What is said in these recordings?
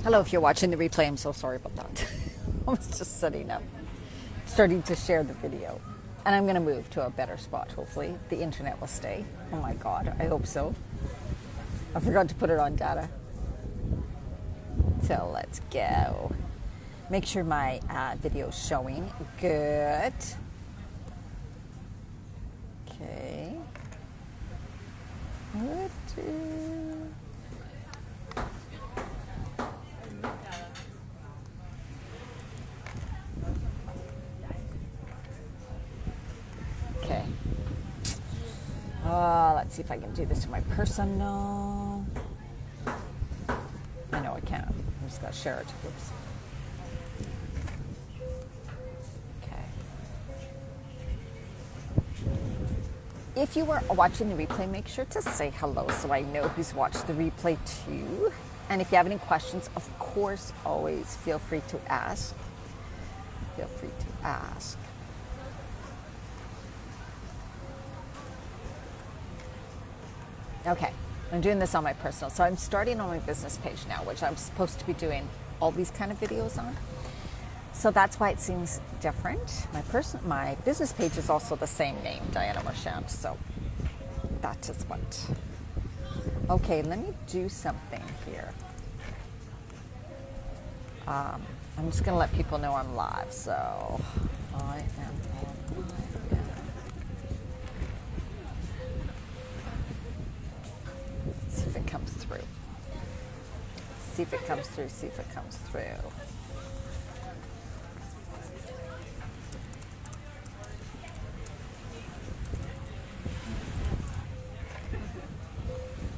Hello, if you're watching the replay, I'm so sorry about that. I was just setting up, starting to share the video. And I'm going to move to a better spot, hopefully. The internet will stay. Oh my God, I hope so. I forgot to put it on data. So let's go. Make sure my video is showing. Good. Okay. Good. Okay. Let's see if I can do this to my personal. I know I can't. I'm just going to share it. Oops. Okay. If you were watching the replay, make sure to say hello so I know who's watched the replay too. And if you have any questions, of course, always feel free to ask. Feel free to ask. Okay, I'm doing this on my personal. So I'm starting on my business page now, which I'm supposed to be doing all these kind of videos on. So that's why it seems different. My business page is also the same name, Diana Marchand. So that is what. Okay, let me do something here. I'm just going to let people know I'm live. So I am on live. See if it comes through. See if it comes through. See if it comes through.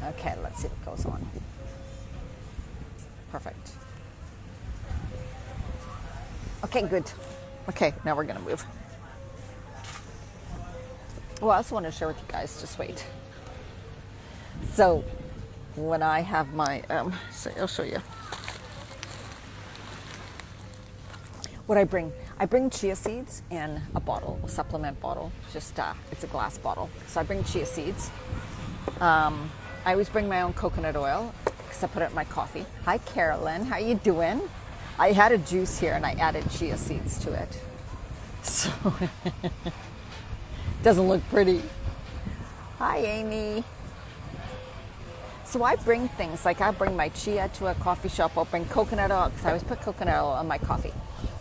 Okay, let's see what goes on. Perfect. Okay, good. Okay, now we're going to move. Well, I also want to share with you guys, just wait. So, when I have my, so I'll show you. What I bring chia seeds in a bottle, a supplement bottle, just, it's a glass bottle. So I bring chia seeds. I always bring my own coconut oil because I put it in my coffee. Hi, Carolyn. How you doing? I had a juice here and I added chia seeds to it. So, doesn't look pretty. Hi, Amy. So I bring things, like I bring my chia to a coffee shop. I'll bring coconut oil because I always put coconut oil on my coffee.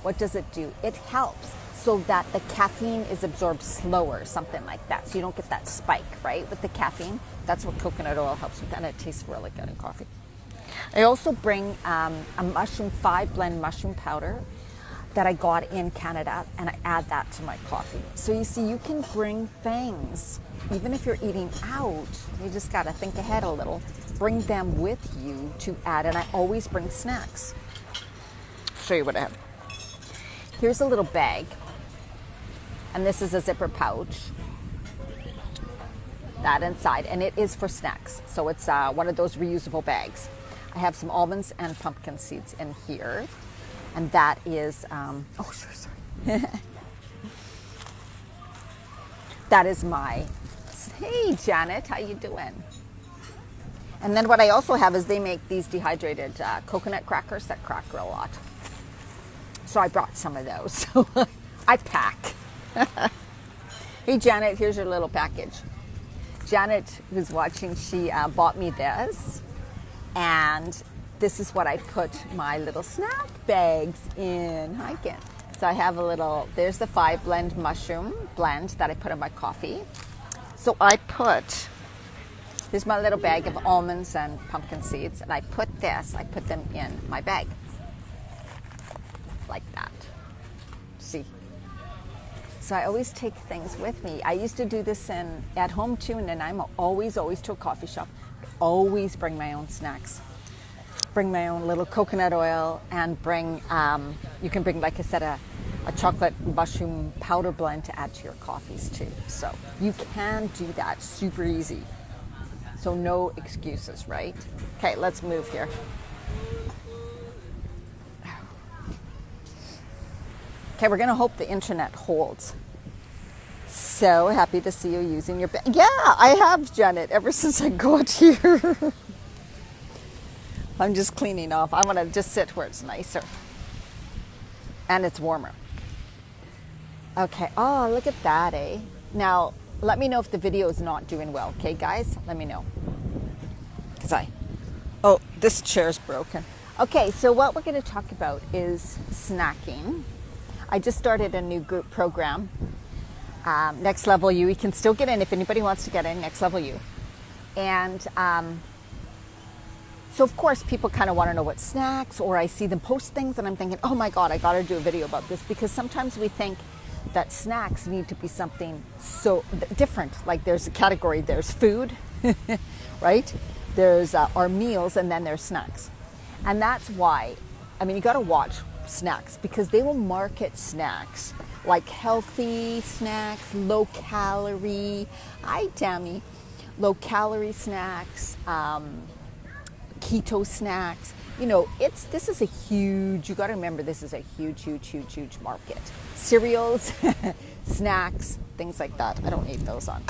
What does it do? It helps so that the caffeine is absorbed slower, something like that. So you don't get that spike, right, with the caffeine. That's what coconut oil helps with, and it tastes really good in coffee. I also bring a mushroom, 5-blend mushroom powder that I got in Canada, and I add that to my coffee. So you see, you can bring things, even if you're eating out, you just got to think ahead a little, bring them with you to add, and I always bring snacks. I'll show you what I have. Here's a little bag, and this is a zipper pouch. That inside, and it is for snacks. So it's one of those reusable bags. I have some almonds and pumpkin seeds in here. And that is, oh, sure, sorry. That is my, hey, Janet, how you doing? And then what I also have is they make these dehydrated coconut crackers that crack a lot. So I brought some of those. So I pack. Hey, Janet, here's your little package. Janet, who's watching, she bought me this. And this is what I put my little snack bags in. Hi, Ken. So I have a little, there's the 5-blend mushroom blend that I put in my coffee. So I put, here's my little bag of almonds and pumpkin seeds. And I put them in my bag. Like that. See? So I always take things with me. I used to do this at home too, and then I'm always to a coffee shop. Always bring my own snacks. Bring my own little coconut oil, and bring, you can bring, like I said, a chocolate mushroom powder blend to add to your coffees too. So you can do that super easy. So no excuses, right? Okay, let's move here. Okay, we're going to hope the internet holds. So happy to see you using your... Yeah, I have, Janet, ever since I got here. I'm just cleaning off. I want to just sit where it's nicer and it's warmer. Okay. Oh, look at that, eh? Now, let me know if the video is not doing well. Okay, guys? Let me know. Oh, this chair's broken. Okay, so what we're going to talk about is snacking. I just started a new group program, Next Level You. You can still get in if anybody wants to get in, Next Level You. And so, of course, people kind of want to know what snacks, or I see them post things and I'm thinking, oh my God, I got to do a video about this, because sometimes we think that snacks need to be something so different. Like there's a category, there's food, right? There's our meals, and then there's snacks. And that's why, I mean, you got to watch snacks, because they will market snacks like healthy snacks, low calorie, low calorie snacks, keto snacks. You know, this is a huge, you got to remember, this is a huge market. Cereals, snacks, things like that. I don't need those on.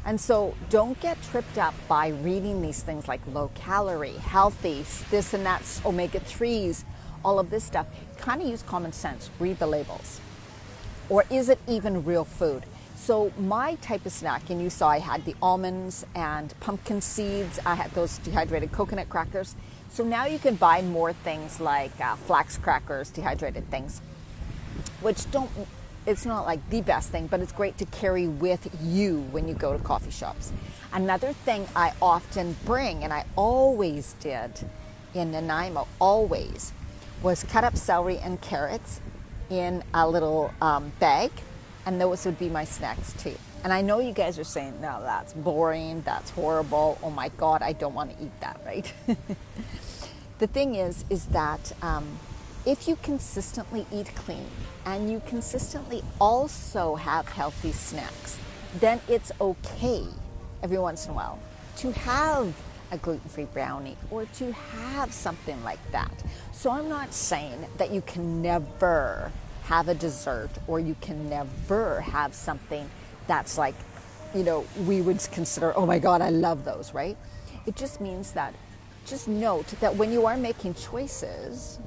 And so don't get tripped up by reading these things like low calorie, healthy, this and that, omega-3s, all of this stuff. Kind of use common sense, read the labels. Or is it even real food? So my type of snack, and you saw I had the almonds and pumpkin seeds, I had those dehydrated coconut crackers. So now you can buy more things like flax crackers, dehydrated things, which it's not like the best thing, but it's great to carry with you when you go to coffee shops. Another thing I often bring, and I always did in Nanaimo, always, was cut up celery and carrots in a little bag, and those would be my snacks too. And I know you guys are saying, no, that's boring, that's horrible, oh my God, I don't want to eat that, right? The thing is that if you consistently eat clean and you consistently also have healthy snacks, then it's okay every once in a while to have a gluten-free brownie or to have something like that. So I'm not saying that you can never have a dessert or you can never have something that's like, you know, we would consider, oh my God, I love those, right? It just means that, just note that when you are making choices,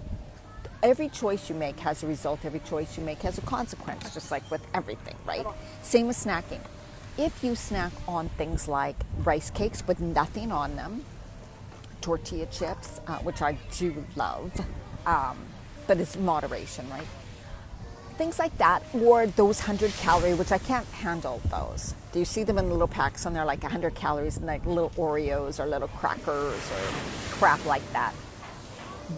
every choice you make has a result, every choice you make has a consequence, just like with everything, right? Same with snacking. If you snack on things like rice cakes with nothing on them, tortilla chips, which I do love, but it's moderation, right? Things like that, or those 100 calorie, which I can't handle those. Do you see them in little packs and they're like 100 calories and like little Oreos or little crackers or crap like that?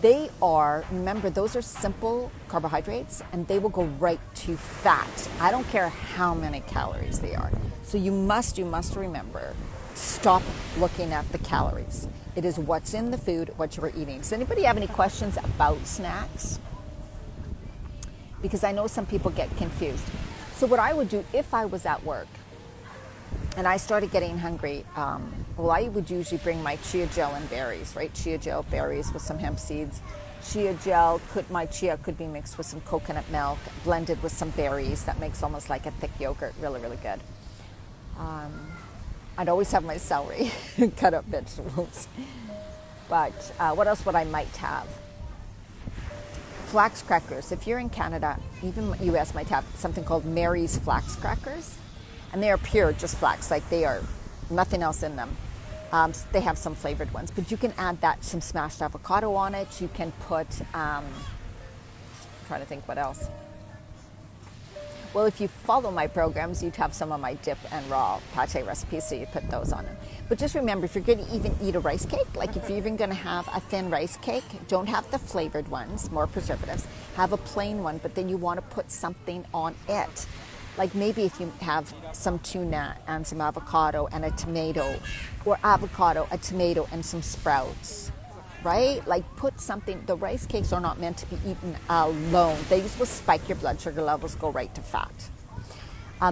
They are, remember, those are simple carbohydrates and they will go right to fat. I don't care how many calories they are. So you must remember, stop looking at the calories. It is what's in the food, what you are eating. Does anybody have any questions about snacks? Because I know some people get confused. So what I would do if I was at work and I started getting hungry, well, I would usually bring my chia gel and berries, right? Chia gel, berries with some hemp seeds. Chia gel, my chia could be mixed with some coconut milk, blended with some berries. That makes almost like a thick yogurt, really, really good. I'd always have my celery, cut up vegetables. But what else would I might have? Flax crackers. If you're in Canada, even US might have something called Mary's flax crackers. And they are pure, just flax, like they are nothing else in them. They have some flavored ones, but you can add that, some smashed avocado on it. You can put, I'm trying to think what else. Well, if you follow my programs, you'd have some of my dip and raw pate recipes, so you put those on them. But just remember, if you're going to even eat a rice cake, like if you're even going to have a thin rice cake, don't have the flavored ones, more preservatives. Have a plain one, but then you want to put something on it. Like maybe if you have some tuna and some avocado and a tomato, or avocado, a tomato, and some sprouts, right? Like put something, the rice cakes are not meant to be eaten alone. They just will spike your blood sugar levels, go right to fat.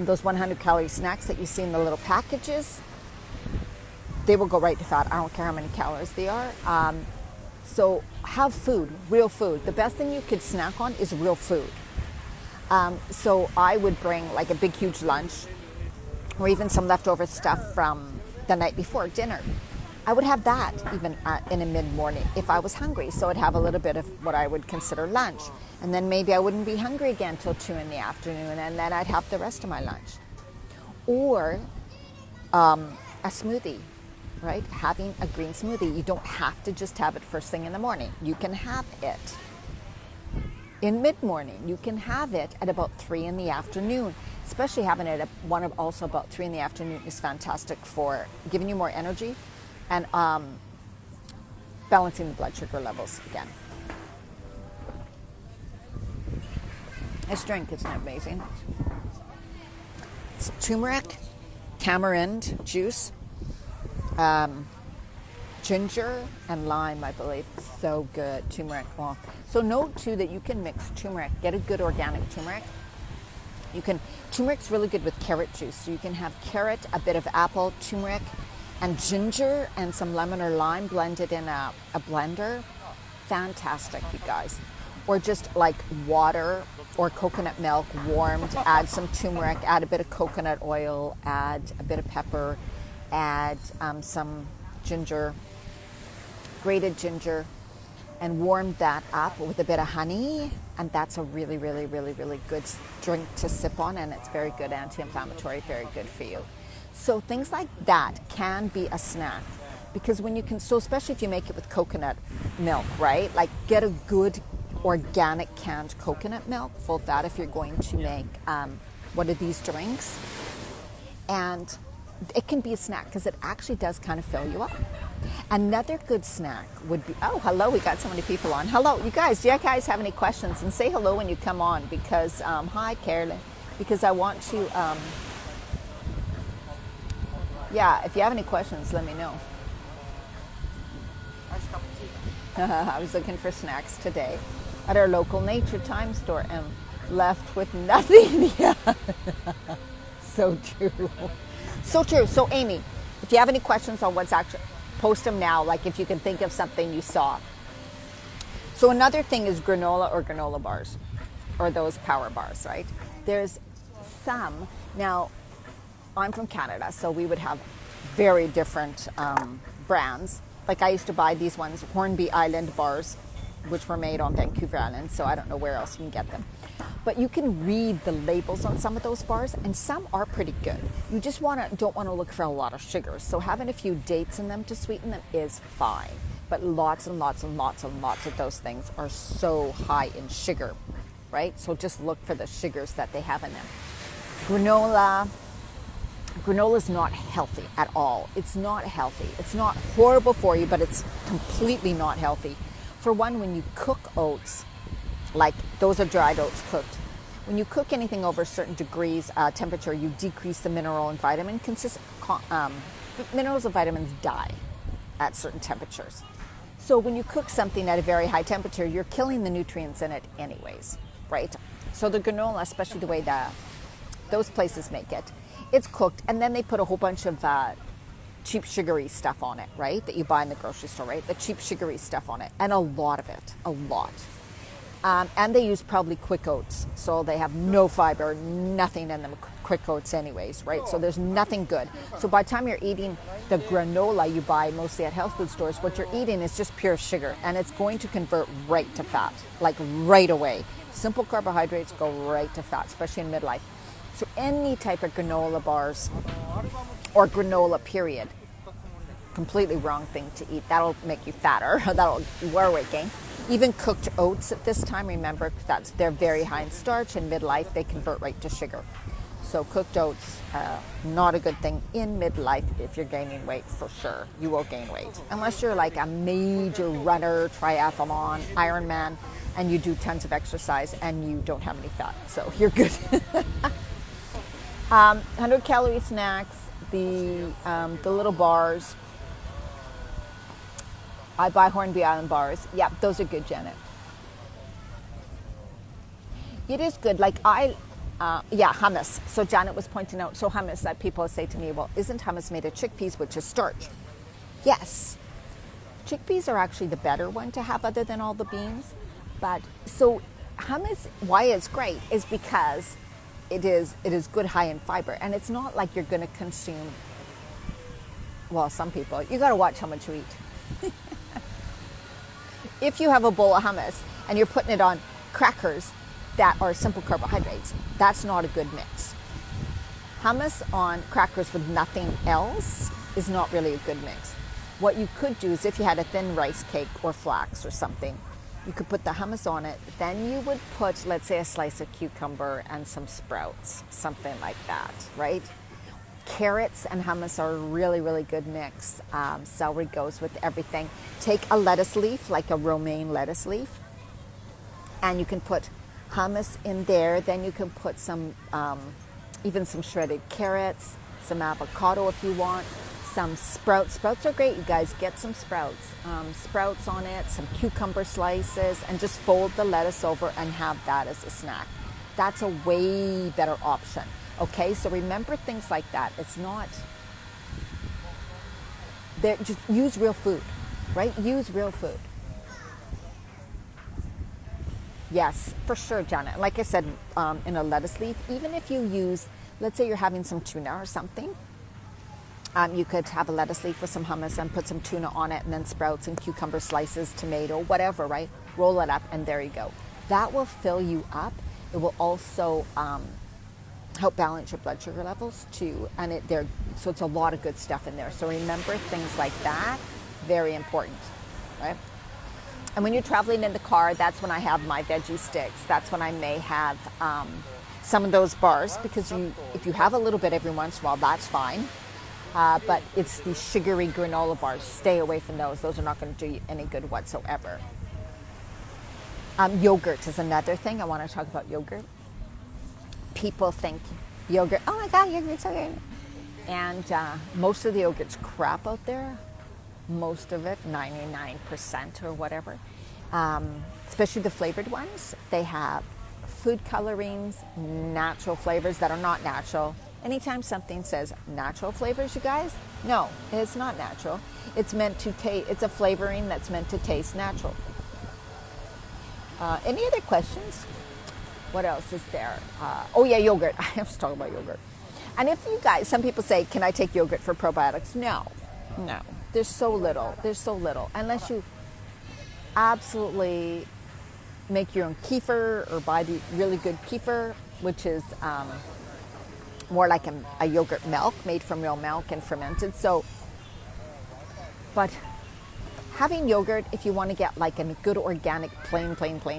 Those 100 calorie snacks that you see in the little packages, they will go right to fat. I don't care how many calories they are. So have food, real food. The best thing you could snack on is real food. So I would bring like a big, huge lunch or even some leftover stuff from the night before dinner. I would have that even in a mid-morning if I was hungry. So I'd have a little bit of what I would consider lunch. And then maybe I wouldn't be hungry again till 2 in the afternoon, and then I'd have the rest of my lunch. Or a smoothie, right? Having a green smoothie. You don't have to just have it first thing in the morning. You can have it in mid-morning. You can have it at about 3 in the afternoon. Especially having it at also about 3 in the afternoon is fantastic for giving you more energy and balancing the blood sugar levels again. This drink, isn't it amazing? It's turmeric, tamarind juice, ginger, and lime, I believe. So good, turmeric. Well, so note too that you can mix turmeric. Get a good organic turmeric. Turmeric's really good with carrot juice. So you can have carrot, a bit of apple, turmeric, and ginger, and some lemon or lime blended in a blender. Fantastic, you guys. Or just like water or coconut milk warmed, add some turmeric, add a bit of coconut oil, add a bit of pepper, add some ginger, grated ginger, and warm that up with a bit of honey. And that's a really, really, really, really good drink to sip on, and it's very good anti-inflammatory, very good for you. So things like that can be a snack, because when you can, so especially if you make it with coconut milk, right? Like get a good organic canned coconut milk, full fat, if you're going to make one of these drinks. And it can be a snack because it actually does kind of fill you up. Another good snack would be, oh, hello, we got so many people on. Hello, you guys, do you guys have any questions? And say hello when you come on, because, hi, Carolyn, because I want to, yeah, if you have any questions, let me know. I was looking for snacks today at our local Nature Time store and left with nothing. Yeah. So true. So true. So Amy, if you have any questions on what's actually, post them now, like if you can think of something you saw. So another thing is granola or granola bars, or those power bars, right? There's some, now I'm from Canada, so we would have very different brands. Like I used to buy these ones, Hornby Island bars, which were made on Vancouver Island, so I don't know where else you can get them. But you can read the labels on some of those bars, and some are pretty good. You just don't want to look for a lot of sugars. So having a few dates in them to sweeten them is fine. But lots and lots and lots and lots of those things are so high in sugar, right? So just look for the sugars that they have in them. Granola is not healthy at all. It's not healthy. It's not horrible for you, but it's completely not healthy. For one, when you cook oats, like those are dried oats cooked. When you cook anything over a certain degrees temperature, you decrease the mineral and vitamin minerals and vitamins die at certain temperatures. So when you cook something at a very high temperature, you're killing the nutrients in it anyways, right? So the granola, especially the way that those places make it, it's cooked, and then they put a whole bunch of cheap sugary stuff on it, right? That you buy in the grocery store, right? The cheap sugary stuff on it, and a lot of it, a lot. And they use probably quick oats, so they have no fiber, nothing in them, quick oats anyways, right? So there's nothing good. So by the time you're eating the granola you buy mostly at health food stores, what you're eating is just pure sugar, and it's going to convert right to fat, like right away. Simple carbohydrates go right to fat, especially in midlife. So any type of granola bars or granola period, completely wrong thing to eat. That'll make you fatter. That'll wear weight gain. Even cooked oats at this time, remember, they're very high in starch. In midlife, they convert right to sugar. So cooked oats, not a good thing in midlife if you're gaining weight, for sure. You will gain weight. Unless you're like a major runner, triathlon, Ironman, and you do tons of exercise and you don't have any fat. So you're good. 100 calorie snacks, the little bars. I buy Hornby Island bars. Yeah, those are good, Janet. It is good. Like hummus. So Janet was pointing out, so hummus, that people say to me, well, isn't hummus made of chickpeas, which is starch? Yes. Chickpeas are actually the better one to have other than all the beans. But so hummus, why it's great is because it is good high in fiber, and it's not like you're going to consume well, some people, you got to watch how much you eat. If you have a bowl of hummus and you're putting it on crackers that are simple carbohydrates, that's not a good mix. Hummus on crackers with nothing else is not really a good mix. What you could do is if you had a thin rice cake or flax or something, you could put the hummus on it. Then you would put, let's say, a slice of cucumber and some sprouts, something like that, right? Carrots and hummus are a really, really good mix. Celery goes with everything. Take a lettuce leaf, like a romaine lettuce leaf, and you can put hummus in there. Then you can put some, even some shredded carrots, some avocado if you want, some sprouts. Sprouts are great, you guys. Get some sprouts. Sprouts on it, some cucumber slices, and just fold the lettuce over and have that as a snack. That's a way better option. Okay, so remember things like that. It's not, just use real food, right? Use real food. Yes, for sure, Janet. Like I said, in a lettuce leaf, even if you use, let's say you're having some tuna or something, you could have a lettuce leaf with some hummus and put some tuna on it, and then sprouts and cucumber slices, tomato, whatever, right? Roll it up, and there you go. That will fill you up. It will also help balance your blood sugar levels too, and so it's a lot of good stuff in there. So remember things like that, very important, right? And when you're traveling in the car, that's when I have my veggie sticks. That's when I may have some of those bars, because if you have a little bit every once in a while, that's fine. But it's the sugary granola bars. Stay away from those. Those are not going to do you any good whatsoever. Yogurt is another thing. I want to talk about yogurt. People think yogurt, oh my God, yogurt's so good. And most of the yogurt's crap out there. Most of it, 99% or whatever. Especially the flavored ones. They have food colorings, natural flavors that are not natural. Anytime something says natural flavors, you guys, no, it's not natural. It's meant to taste, it's a flavoring that's meant to taste natural. Any other questions? What else is there? Oh yeah, yogurt. I have to talk about yogurt. And if you guys, some people say, can I take yogurt for probiotics? No. There's so little. Unless you absolutely make your own kefir or buy the really good kefir, which is more like a yogurt milk made from real milk and fermented. But having yogurt, if you want to get like a good organic, plain,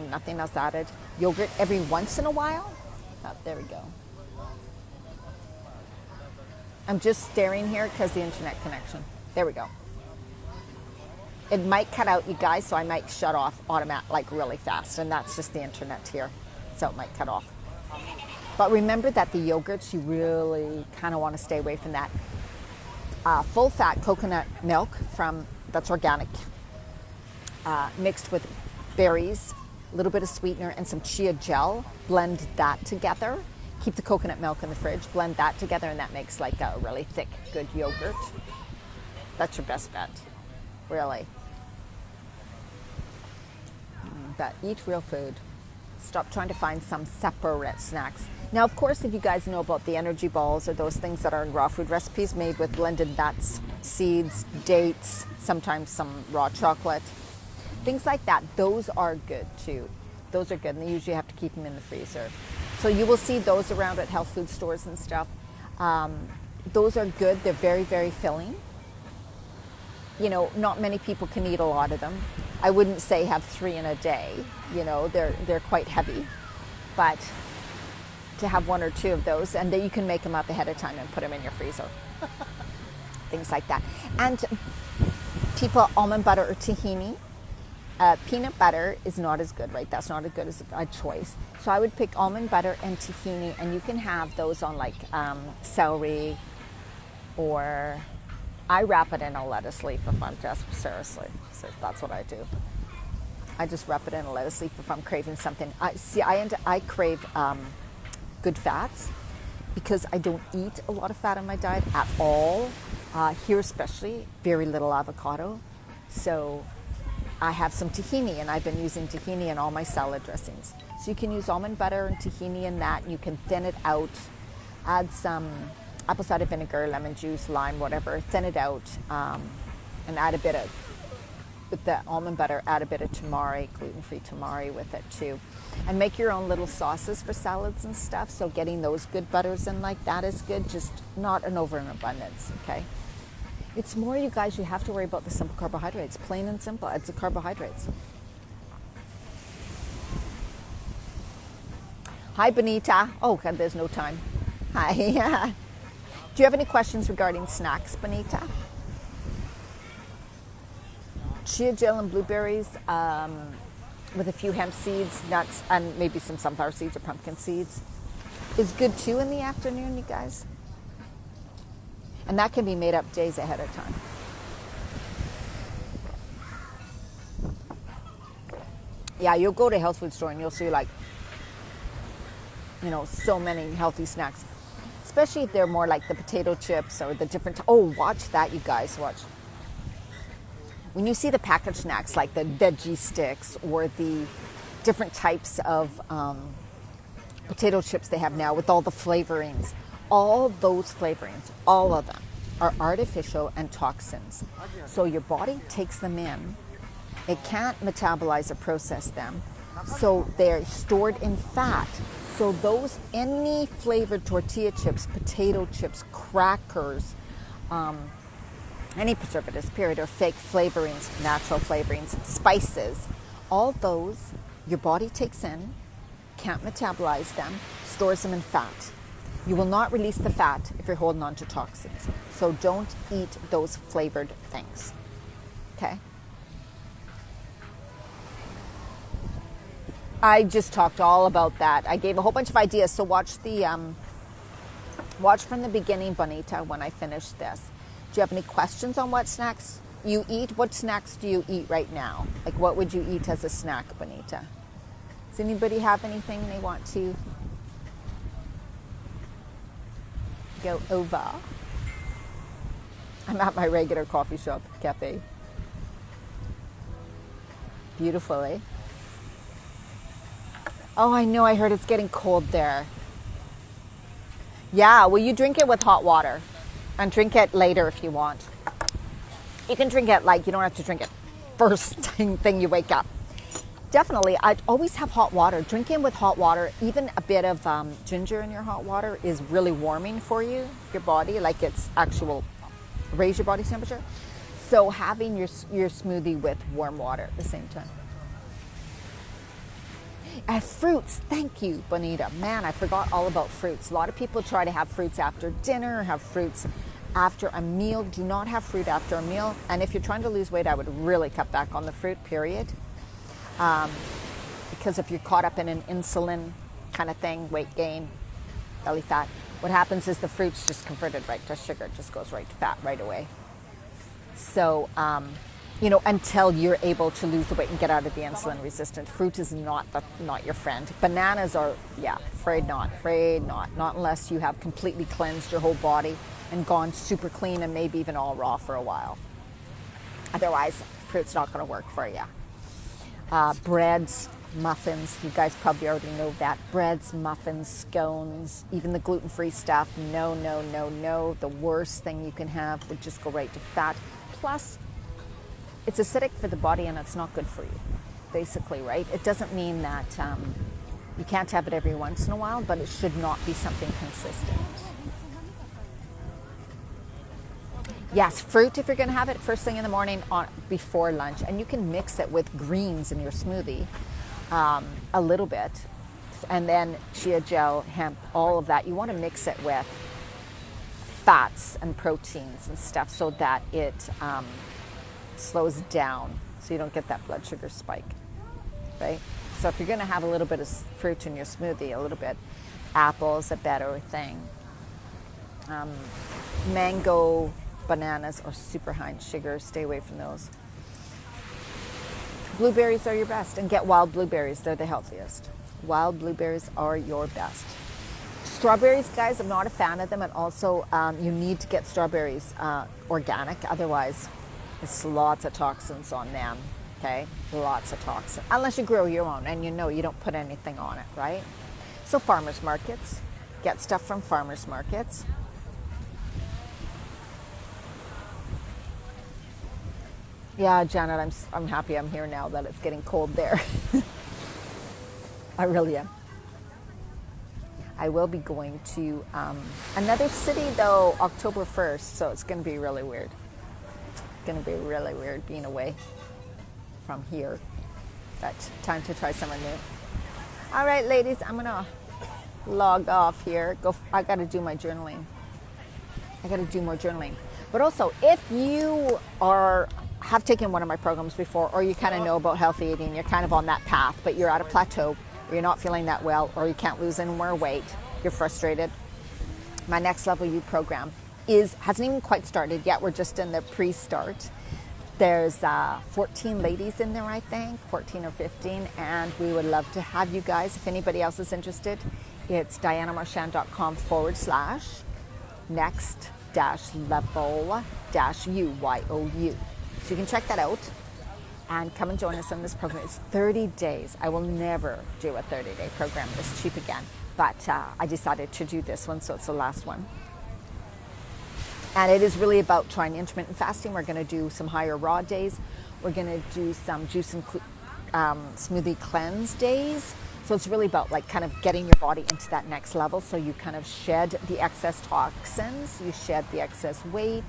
nothing else added, yogurt every once in a while. Oh, there we go. I'm just staring here because the internet connection. There we go. It might cut out, you guys, so I might shut off like really fast, and that's just the internet here, so it might cut off. But remember that the yogurts, you really kind of want to stay away from that. Full-fat coconut milk that's organic, mixed with berries, a little bit of sweetener, and some chia gel. Blend that together. Keep the coconut milk in the fridge. Blend that together, and that makes like a really thick, good yogurt. That's your best bet, really. But eat real food. Stop trying to find some separate snacks. Now, of course, if you guys know about the energy balls or those things that are in raw food recipes made with blended nuts, seeds, dates, sometimes some raw chocolate, things like that, those are good too. Those are good, and they usually have to keep them in the freezer. So you will see those around at health food stores and stuff. Those are good. They're very, very filling. You know, not many people can eat a lot of them. I wouldn't say have 3 in a day. You know, they're quite heavy. But to have 1 or 2 of those, and then you can make them up ahead of time and put them in your freezer. Things like that. And people, almond butter or tahini. Peanut butter is not as good, right? That's not as good as a choice. So I would pick almond butter and tahini, and you can have those on like celery, or I wrap it in a lettuce leaf if I'm just, seriously, so that's what I do. I just wrap it in a lettuce leaf if I'm craving something. I crave good fats because I don't eat a lot of fat in my diet at all. Here especially, very little avocado. So I have some tahini, and I've been using tahini in all my salad dressings. So you can use almond butter and tahini in that. You can thin it out, add some apple cider vinegar, lemon juice, lime, whatever. Thin it out, and add a bit of, with the almond butter, add a bit of tamari, gluten-free tamari with it too. And make your own little sauces for salads and stuff. So getting those good butters in like that is good, just not an overabundance, okay? It's more, you guys, you have to worry about the simple carbohydrates, plain and simple. It's the carbohydrates. Hi, Benita. Oh, God, there's no time. Hi. Do you have any questions regarding snacks, Benita? Chia gel and blueberries with a few hemp seeds, nuts, and maybe some sunflower seeds or pumpkin seeds is good too in the afternoon, you guys. And that can be made up days ahead of time. Yeah, you'll go to a health food store and you'll see like, so many healthy snacks. Especially if they're more like the potato chips or the different, watch that, you guys, watch. When you see the packaged snacks like the veggie sticks or the different types of potato chips they have now with all the flavorings, all those flavorings, all of them are artificial and toxins. So your body takes them in. It can't metabolize or process them. So they're stored in fat. So any flavored tortilla chips, potato chips, crackers, any preservatives, period, or fake flavorings, natural flavorings, spices, all those your body takes in, can't metabolize them, stores them in fat. You will not release the fat if you're holding on to toxins. So don't eat those flavored things. Okay? I just talked all about that. I gave a whole bunch of ideas. So watch from the beginning, Bonita, when I finish this. Do you have any questions on what snacks you eat? What snacks do you eat right now? Like, what would you eat as a snack, Bonita? Does anybody have anything they want to go over? I'm at my regular coffee shop, cafe. Beautiful, eh? Oh, I know. I heard it's getting cold there. Yeah, well, you drink it with hot water. And drink it later if you want. You can drink it you don't have to drink it first thing you wake up. Definitely, I'd always have hot water. Drinking with hot water, even a bit of ginger in your hot water is really warming for you, your body, like it's raise your body temperature. So having your smoothie with warm water at the same time. Fruits, thank you, Bonita. Man, I forgot all about fruits. A lot of people try to have fruits after dinner, have fruits after a meal. Do not have fruit after a meal. And if you're trying to lose weight, I would really cut back on the fruit, period. Because if you're caught up in an insulin kind of thing, weight gain, belly fat, what happens is the fruit's just converted right to sugar. It just goes right to fat right away. So, until you're able to lose the weight and get out of the insulin resistant. Fruit is not your friend. Bananas are, afraid not. Not unless you have completely cleansed your whole body and gone super clean and maybe even all raw for a while. Otherwise, fruit's not going to work for you. Breads, muffins, you guys probably already know that. Breads, muffins, scones, even the gluten-free stuff. No. The worst thing you can have would just go right to fat. Plus, it's acidic for the body and it's not good for you, basically, right? It doesn't mean that you can't have it every once in a while, but it should not be something consistent. Yes, fruit if you're going to have it first thing in the morning before lunch. And you can mix it with greens in your smoothie a little bit. And then chia gel, hemp, all of that. You want to mix it with fats and proteins and stuff so that it slows down so you don't get that blood sugar spike, right? So if you're going to have a little bit of fruit in your smoothie, a little bit, apple is a better thing. Mango, bananas are super high in sugar. Stay away from those. Blueberries are your best, and get wild blueberries. They're the healthiest. Wild blueberries are your best. Strawberries, guys, I'm not a fan of them, and also you need to get strawberries organic, otherwise it's lots of toxins on them, okay? Lots of toxins, unless you grow your own and you don't put anything on it, right? So farmers markets, get stuff from farmers markets. Yeah, Janet, I'm happy I'm here now that it's getting cold there. I really am. I will be going to another city though October 1st, so it's going to be really weird. It's going to be really weird being away from here. But time to try somewhere new. All right, ladies, I'm going to log off here. I got to do my journaling. I got to do more journaling. But also, if you have taken one of my programs before, or you kind of know about healthy eating, you're kind of on that path, but you're at a plateau, or you're not feeling that well, or you can't lose any more weight, you're frustrated, my Next Level You program hasn't even quite started yet. We're just in the pre-start. There's 14 ladies in there, I think, 14 or 15, and we would love to have you guys. If anybody else is interested, it's dianamarchand.com/next-level-you. So you can check that out and come and join us in this program. It's 30 days. I will never do a 30-day program this cheap again, but I decided to do this one, so it's the last one. And it is really about trying intermittent fasting. We're going to do some higher raw days. We're going to do some juice and smoothie cleanse days. So it's really about like kind of getting your body into that next level. So you kind of shed the excess toxins, you shed the excess weight.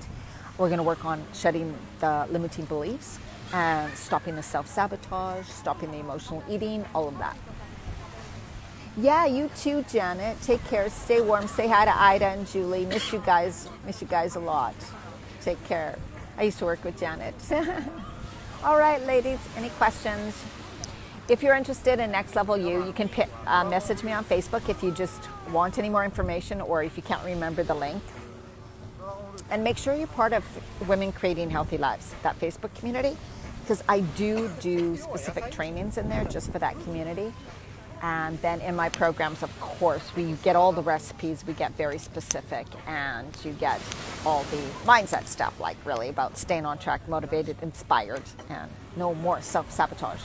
We're going to work on shedding the limiting beliefs and stopping the self-sabotage, stopping the emotional eating, all of that. Yeah, you too, Janet. Take care. Stay warm. Say hi to Ida and Julie. Miss you guys. Miss you guys a lot. Take care. I used to work with Janet. All right, ladies. Any questions? If you're interested in Next Level you can message me on Facebook if you just want any more information or if you can't remember the link. And make sure you're part of Women Creating Healthy Lives, that Facebook community, because I do specific trainings in there just for that community. And then in my programs, of course, we get all the recipes, we get very specific, and you get all the mindset stuff, like really about staying on track, motivated, inspired, and no more self-sabotage.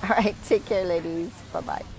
All right, take care, ladies. Bye-bye.